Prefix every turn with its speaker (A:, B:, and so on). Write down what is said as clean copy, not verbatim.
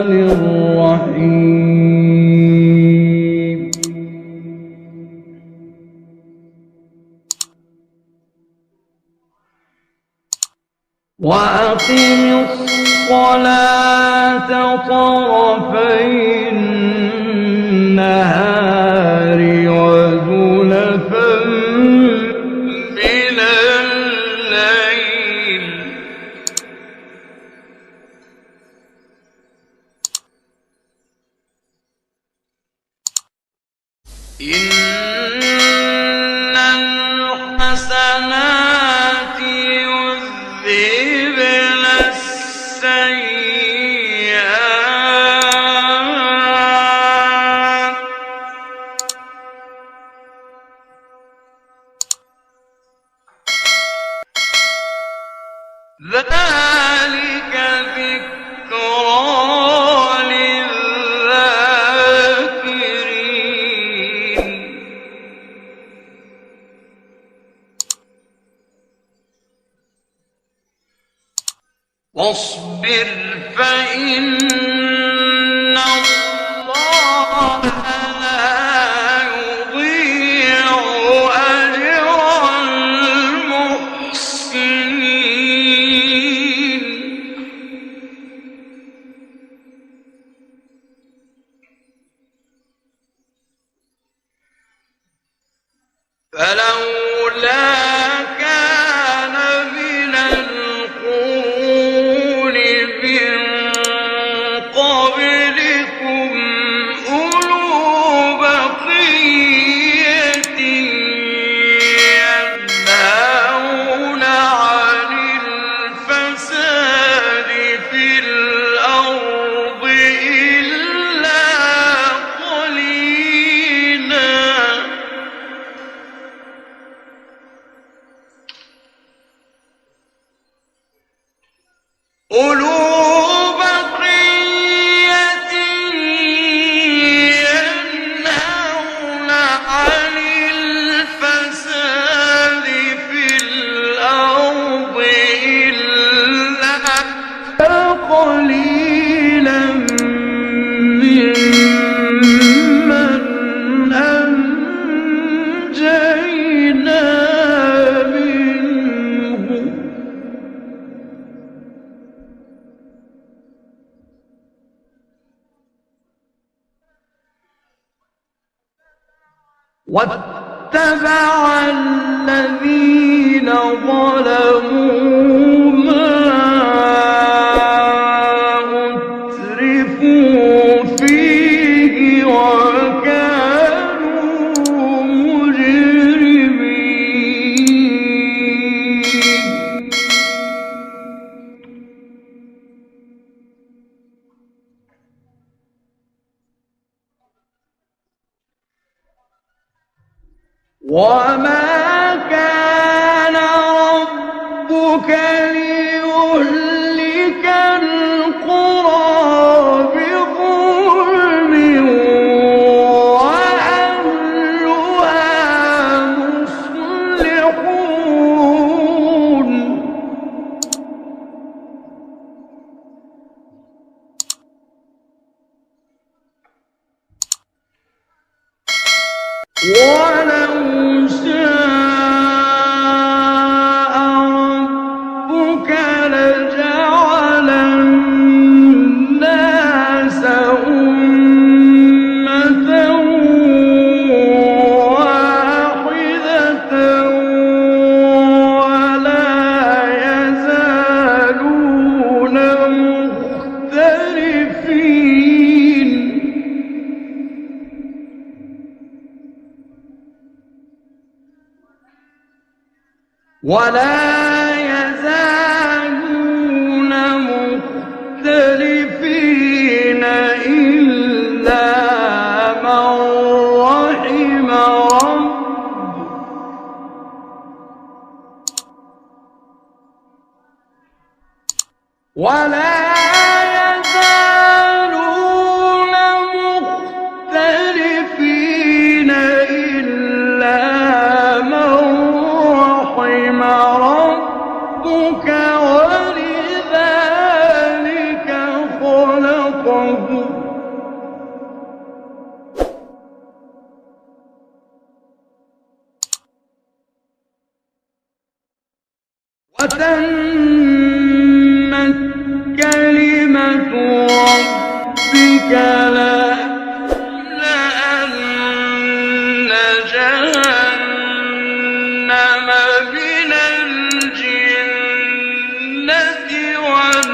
A: الرحيم. وأقم الصلاة طرفي النهار وزلفا من الليل إن الحسنات يذهبن السيئات ذلك ذكرى للذاكرين. واصبر فإن الله لا يضيع أجر المحسنين. فلولا كان من القرون من قبلكم أولو بقية ينهون عن الفساد في الأرض إلا قليلا أولو بقية ينهون عن الفساد في الأرض إلا قليلا ممن أنجينا منهم. واتبع الذين ظلموا ما أترفوا فيه وكانوا مجرمين. وما كان ربك ليهلك القرى بظلم وأهلها مصلحون. ولو شاء ربك لجعل الناس أمة واحدة ولا يزالون مختلفين. ولا يزالون مختلفين إلا من رحم ربك ولا يزالون مختلفين إلا من رحم ربك ولذلك خلقهم وتمت كلمة ربك لأملأن جهنم من الجنة والناس